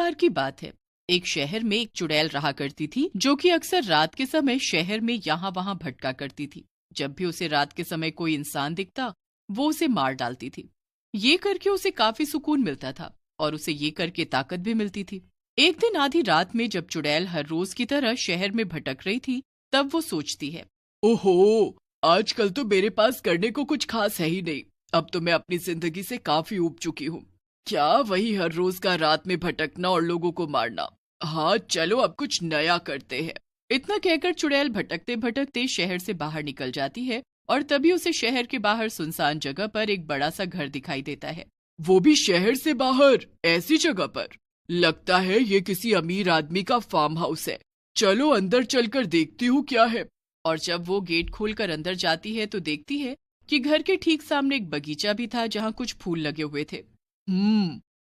बार की बात है। एक शहर में एक चुड़ैल रहा करती थी जो कि अक्सर रात के समय शहर में यहाँ वहाँ भटका करती थी। जब भी उसे रात के समय कोई इंसान दिखता वो उसे मार डालती थी। ये करके उसे काफी सुकून मिलता था और उसे ये करके ताकत भी मिलती थी। एक दिन आधी रात में जब चुड़ैल हर रोज की तरह शहर में भटक रही थी तब वो सोचती है, ओहो, आजकल तो मेरे पास करने को कुछ खास है ही नहीं। अब तो मैं अपनी जिंदगी से काफी ऊब चुकी हूँ। क्या वही हर रोज का रात में भटकना और लोगों को मारना। हाँ चलो अब कुछ नया करते हैं। इतना कहकर चुड़ैल भटकते भटकते शहर से बाहर निकल जाती है और तभी उसे शहर के बाहर सुनसान जगह पर एक बड़ा सा घर दिखाई देता है। वो भी शहर से बाहर, ऐसी जगह पर? लगता है ये किसी अमीर आदमी का फार्म हाउस है। चलो अंदर चलकर देखती हूँ क्या है। और जब वो गेट खोलकर अंदर जाती है तो देखती है कि घर के ठीक सामने एक बगीचा भी था जहाँ कुछ फूल लगे हुए थे।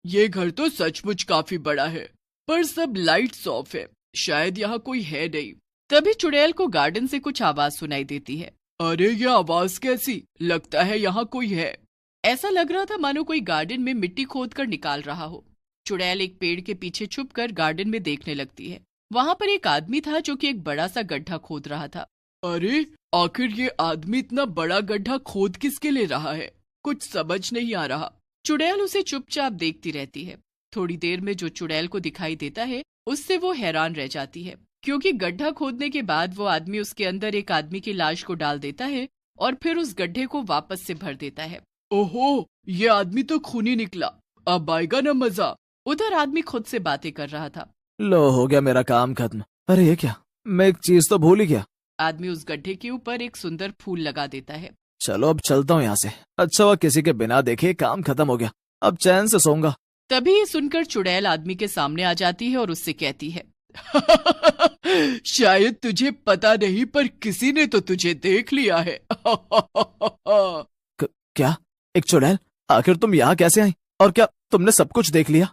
ये घर तो सचमुच काफी बड़ा है, पर सब लाइट्स ऑफ है। शायद यहाँ कोई है नहीं। तभी चुड़ैल को गार्डन से कुछ आवाज सुनाई देती है। अरे ये आवाज कैसी? लगता है यहाँ कोई है। ऐसा लग रहा था मानो कोई गार्डन में मिट्टी खोद कर निकाल रहा हो। चुड़ैल एक पेड़ के पीछे छुपकर गार्डन में देखने लगती है। वहाँ पर एक आदमी था जो कि एक बड़ा सा गड्ढा खोद रहा था। अरे आखिर ये आदमी इतना बड़ा गड्ढा खोद किसके लिए रहा है? कुछ समझ नहीं आ रहा। चुड़ैल उसे चुपचाप देखती रहती है। थोड़ी देर में जो चुड़ैल को दिखाई देता है उससे वो हैरान रह जाती है, क्योंकि गड्ढा खोदने के बाद वो आदमी उसके अंदर एक आदमी की लाश को डाल देता है और फिर उस गड्ढे को वापस से भर देता है। ओहो, ये आदमी तो खूनी निकला। अब आएगा ना मजा। उधर आदमी खुद से बातें कर रहा था। लो हो गया मेरा काम खत्म। अरे ये क्या, मैं एक चीज तो भूल ही गया। आदमी उस गड्ढे के ऊपर एक सुंदर फूल लगा देता है। चलो अब चलता हूँ यहाँ से। अच्छा हुआ किसी के बिना देखे काम खत्म हो गया। अब चैन से सोऊंगा। तभी ये सुनकर चुड़ैल आदमी के सामने आ जाती है और उससे कहती है, शायद तुझे पता नहीं पर किसी ने तो तुझे देख लिया है। क्या? एक चुड़ैल? आखिर तुम यहाँ कैसे आई? और क्या तुमने सब कुछ देख लिया?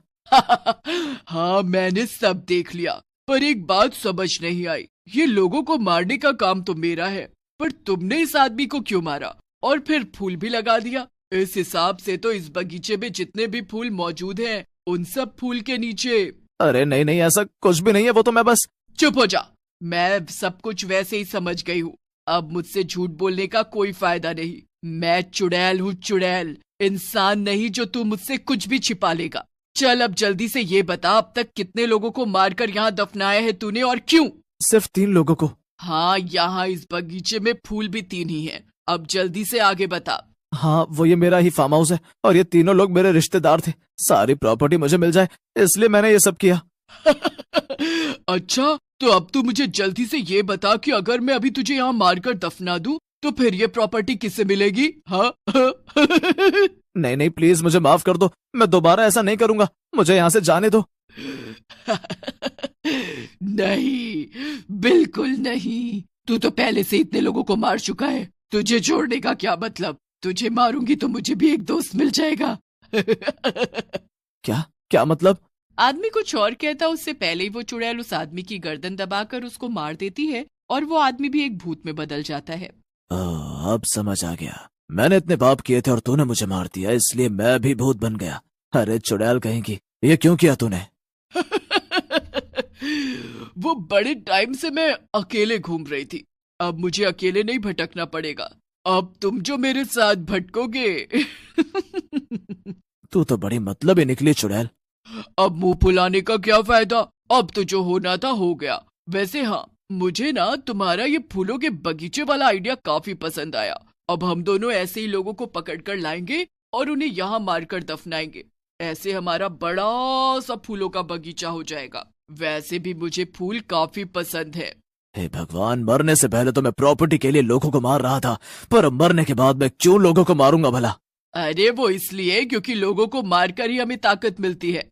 हाँ मैंने सब देख लिया, पर एक बात समझ नहीं आई। ये लोगों को मारने का काम तो मेरा है, पर तुमने इस आदमी को क्यों मारा और फिर फूल भी लगा दिया? इस हिसाब से तो इस बगीचे में जितने भी फूल मौजूद हैं, उन सब फूल के नीचे। अरे नहीं नहीं, ऐसा कुछ भी नहीं है। वो तो मैं बस। चुप हो जा। मैं सब कुछ वैसे ही समझ गई हूँ। अब मुझसे झूठ बोलने का कोई फायदा नहीं। मैं चुड़ैल हूँ, चुड़ैल, इंसान नहीं जो तू मुझसे कुछ भी छिपा लेगा। चल अब जल्दी से ये बता, अब तक कितने लोगों को मारकर यहाँ दफनाया है तूने और क्यों? सिर्फ 3 लोगों को। हाँ, यहाँ इस बगीचे में फूल भी 3 ही हैं। अब जल्दी से आगे बता। हाँ वो ये मेरा ही फार्म हाउस है और ये तीनों लोग मेरे रिश्तेदार थे। सारी प्रॉपर्टी मुझे मिल जाए इसलिए मैंने ये सब किया। अच्छा, तो अब तू मुझे जल्दी से ये बता कि अगर मैं अभी तुझे यहाँ मारकर दफना दूं तो फिर ये प्रॉपर्टी किससे मिलेगी? हाँ? नहीं नहीं प्लीज मुझे माफ कर दो। मैं दोबारा ऐसा नहीं करूंगा। मुझे यहाँ से जाने दो। नहीं, बिल्कुल नहीं। तू तो पहले से इतने लोगों को मार चुका है। तुझे छोड़ने का क्या मतलब? तुझे मारूंगी तो मुझे भी एक दोस्त मिल जाएगा। क्या क्या मतलब? आदमी कुछ और कहता उससे पहले ही वो चुड़ैल उस आदमी की गर्दन दबाकर उसको मार देती है और वो आदमी भी एक भूत में बदल जाता है। अब समझ आ गया। मैंने इतने पाप किए थे और तूने मुझे मार दिया, इसलिए मैं भी भूत बन गया। अरे चुड़ैल कहेंगी, ये क्यों किया तूने? वो बड़े टाइम से मैं अकेले घूम रही थी। अब मुझे अकेले नहीं भटकना पड़ेगा। अब तुम जो मेरे साथ भटकोगे। तू तो बड़ी मतलबी निकली चुड़ैल। अब मुंह फुलाने का क्या फायदा? अब तो जो होना था हो गया। वैसे हाँ, मुझे ना तुम्हारा ये फूलों के बगीचे वाला आइडिया काफी पसंद आया। अब हम दोनों ऐसे ही लोगों को पकड़ कर लाएंगे और उन्हें यहाँ मारकर दफनाएंगे। ऐसे हमारा बड़ा सा फूलों का बगीचा हो जाएगा। वैसे भी मुझे फूल काफी पसंद है। हे भगवान, मरने से पहले तो मैं प्रॉपर्टी के लिए लोगों को मार रहा था, पर अब मरने के बाद मैं क्यों लोगों को मारूंगा भला? अरे वो इसलिए क्योंकि लोगों को मारकर ही हमें ताकत मिलती है।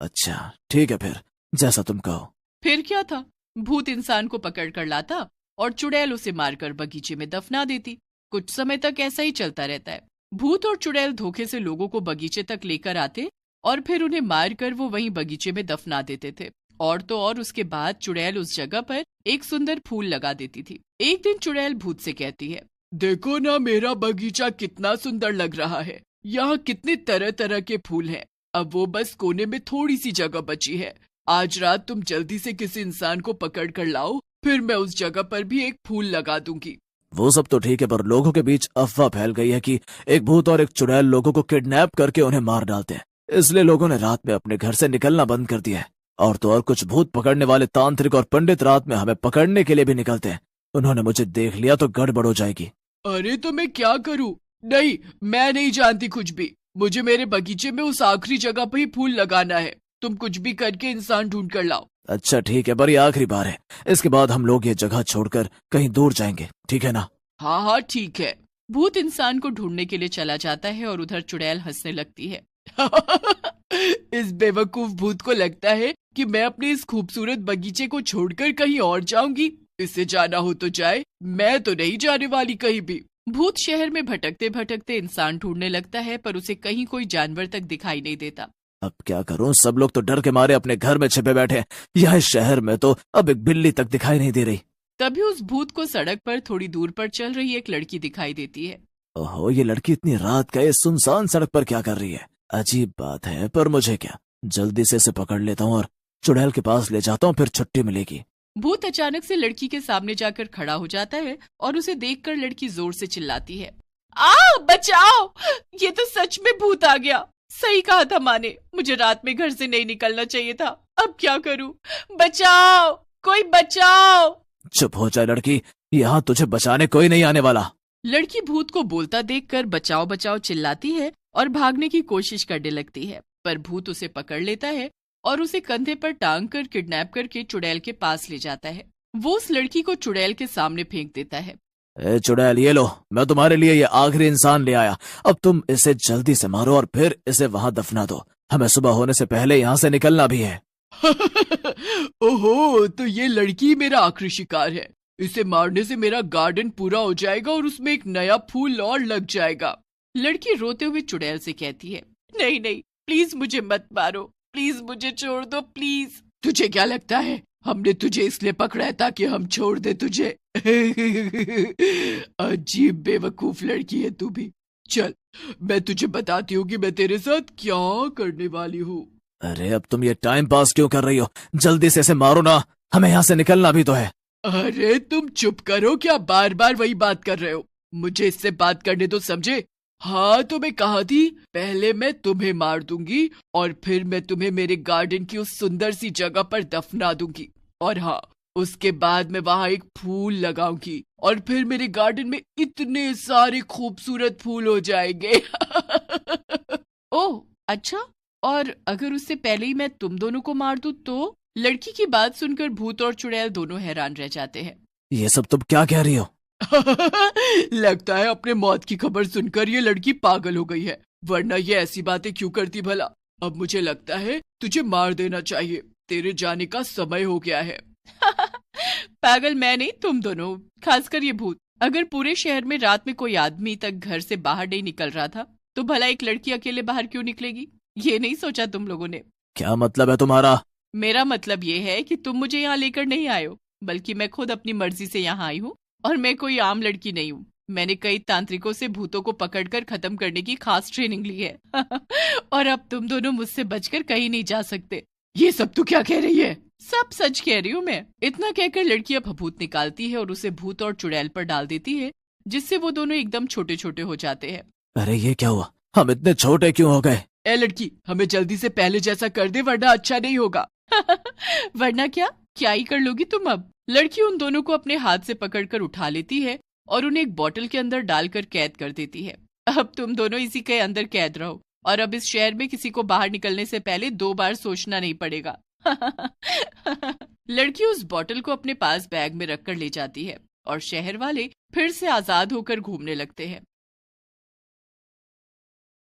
अच्छा ठीक है, फिर जैसा तुम कहो। फिर क्या था, भूत इंसान को पकड़ कर लाता और चुड़ैल उसे मारकर बगीचे में दफना देती। कुछ समय तक ऐसा ही चलता रहता है। भूत और चुड़ैल धोखे से लोगों को बगीचे तक लेकर आते और फिर उन्हें मारकर वो वहीं बगीचे में दफना देते थे। और तो और उसके बाद चुड़ैल उस जगह पर एक सुंदर फूल लगा देती थी। एक दिन चुड़ैल भूत से कहती है, देखो ना मेरा बगीचा कितना सुंदर लग रहा है। यहाँ कितने तरह तरह के फूल हैं। अब वो बस कोने में थोड़ी सी जगह बची है। आज रात तुम जल्दी से किसी इंसान को पकड़ कर लाओ, फिर मैं उस जगह पर भी एक फूल लगा दूंगी। वो सब तो ठीक है, पर लोगों के बीच अफवाह फैल गई है कि एक भूत और एक चुड़ैल लोगों को किडनैप करके उन्हें मार डालते हैं। इसलिए लोगों ने रात में अपने घर से निकलना बंद कर दिया है। और तो और कुछ भूत पकड़ने वाले तांत्रिक और पंडित रात में हमें पकड़ने के लिए भी निकलते हैं। उन्होंने मुझे देख लिया तो गड़बड़ हो जाएगी। अरे तो मैं क्या करूं? नहीं, मैं नहीं जानती कुछ भी। मुझे मेरे बगीचे में उस आखिरी जगह पर ही फूल लगाना है। तुम कुछ भी करके इंसान ढूंढ कर लाओ। अच्छा ठीक है, पर ये आखिरी बार है। इसके बाद हम लोग ये जगह छोड़कर कहीं दूर जाएंगे, ठीक है ना? हाँ हाँ ठीक है। भूत इंसान को ढूंढने के लिए चला जाता है और उधर चुड़ैल हंसने लगती है। इस बेवकूफ भूत को लगता है कि मैं अपने इस खूबसूरत बगीचे को छोड़कर कहीं और जाऊंगी। इसे जाना हो तो जाए, मैं तो नहीं जाने वाली कहीं भी। भूत शहर में भटकते भटकते इंसान ढूंढने लगता है, पर उसे कहीं कोई जानवर तक दिखाई नहीं देता। अब क्या करूं? सब लोग तो डर के मारे अपने घर में छिपे बैठे हैं। यह शहर में तो अब एक बिल्ली तक दिखाई नहीं दे रही। तभी उस भूत को सड़क पर थोड़ी दूर पर चल रही एक लड़की दिखाई देती है। ओहो, ये लड़की इतनी रात का इस सुनसान सड़क पर क्या कर रही है? अजीब बात है, पर मुझे क्या, जल्दी से इसे पकड़ लेता हूँ और चुड़ैल के पास ले जाता हूँ, फिर छुट्टी मिलेगी। भूत अचानक से लड़की के सामने जाकर खड़ा हो जाता है और उसे देखकर लड़की जोर से चिल्लाती है, आ बचाओ! ये तो सच में भूत आ गया। सही कहा था माँ ने, मुझे रात में घर से नहीं निकलना चाहिए था। अब क्या करूं? बचाओ, कोई बचाओ! चुप हो जा लड़की, यहाँ तुझे बचाने कोई नहीं आने वाला। लड़की भूत को बोलता देखकर बचाओ बचाओ चिल्लाती है और भागने की कोशिश करने लगती है, पर भूत उसे पकड़ लेता है और उसे कंधे पर टांग कर किडनैप करके चुड़ैल के पास ले जाता है। वो उस लड़की को चुड़ैल के सामने फेंक देता है। ए चुड़ैल, ये लो, मैं तुम्हारे लिए ये आखिरी इंसान ले आया। अब तुम इसे जल्दी से मारो और फिर इसे वहाँ दफना दो। हमें सुबह होने से पहले यहाँ से निकलना भी है। ओहो, तो ये लड़की मेरा आखिरी शिकार है। इसे मारने से मेरा गार्डन पूरा हो जाएगा और उसमें एक नया फूल और लग जाएगा। लड़की रोते हुए चुड़ैल से कहती है, नहीं नहीं, प्लीज मुझे मत मारो, प्लीज मुझे छोड़ दो, प्लीज। तुझे क्या लगता है हमने तुझे इसलिए पकड़ा है ताकि हम छोड़ दे तुझे? अजीब बेवकूफ लड़की है तू भी। चल, मैं तुझे बताती हूँ कि मैं तेरे साथ क्या करने वाली हूँ। अरे अब तुम ये टाइम पास क्यों कर रही हो? जल्दी से इसे मारो ना, हमें यहाँ से निकलना भी तो है। अरे तुम चुप करो, क्या बार बार वही बात कर रहे हो? मुझे इससे बात करने तो समझे। हाँ तो मैं कहा थी, पहले मैं तुम्हें मार दूंगी और फिर मैं तुम्हें मेरे गार्डन की उस सुंदर सी जगह पर दफना दूंगी। और हाँ, उसके बाद मैं वहाँ एक फूल लगाऊंगी और फिर मेरे गार्डन में इतने सारे खूबसूरत फूल हो जाएंगे। ओह अच्छा, और अगर उससे पहले ही मैं तुम दोनों को मार दूं तो? लड़की की बात सुनकर भूत और चुड़ैल दोनों हैरान रह जाते हैं। ये सब तुम क्या कह रही हो? लगता है अपने मौत की खबर सुनकर ये लड़की पागल हो गई है, वरना ये ऐसी बातें क्यों करती भला? अब मुझे लगता है तुझे मार देना चाहिए, तेरे जाने का समय हो गया है। पागल मैं नहीं, तुम दोनों, खासकर ये भूत। अगर पूरे शहर में रात में कोई आदमी तक घर से बाहर नहीं निकल रहा था तो भला एक लड़की अकेले बाहर क्यों निकलेगी? ये नहीं सोचा तुम लोगों ने? क्या मतलब है तुम्हारा? मेरा मतलब ये है कि तुम मुझे यहाँ लेकर नहीं आए हो, बल्कि मैं खुद अपनी मर्जी से यहाँ आई हूँ। और मैं कोई आम लड़की नहीं हूँ। मैंने कई तांत्रिकों से भूतों को पकड़कर खत्म करने की खास ट्रेनिंग ली है। और अब तुम दोनों मुझसे बचकर कहीं नहीं जा सकते। ये सब तू क्या कह रही है? सब सच कह रही हूँ मैं। इतना कहकर लड़की अब भभूत निकालती है और उसे भूत और चुड़ैल पर डाल देती है, जिससे वो दोनों एकदम छोटे छोटे हो जाते हैं। अरे ये क्या हुआ? हम इतने छोटे क्यों हो गए? ए लड़की, हमें जल्दी से पहले जैसा कर दे, वरना अच्छा नहीं होगा। वरना क्या ही कर लोगी तुम अब? लड़की उन दोनों को अपने हाथ से पकड़कर उठा लेती है और उन्हें एक बोतल के अंदर डालकर कैद कर देती है। अब तुम दोनों इसी के अंदर कैद रहो और अब इस शहर में किसी को बाहर निकलने से पहले 2 बार सोचना नहीं पड़ेगा। लड़की उस बोतल को अपने पास बैग में रखकर ले जाती है और शहर वाले फिर से आजाद होकर घूमने लगते हैं।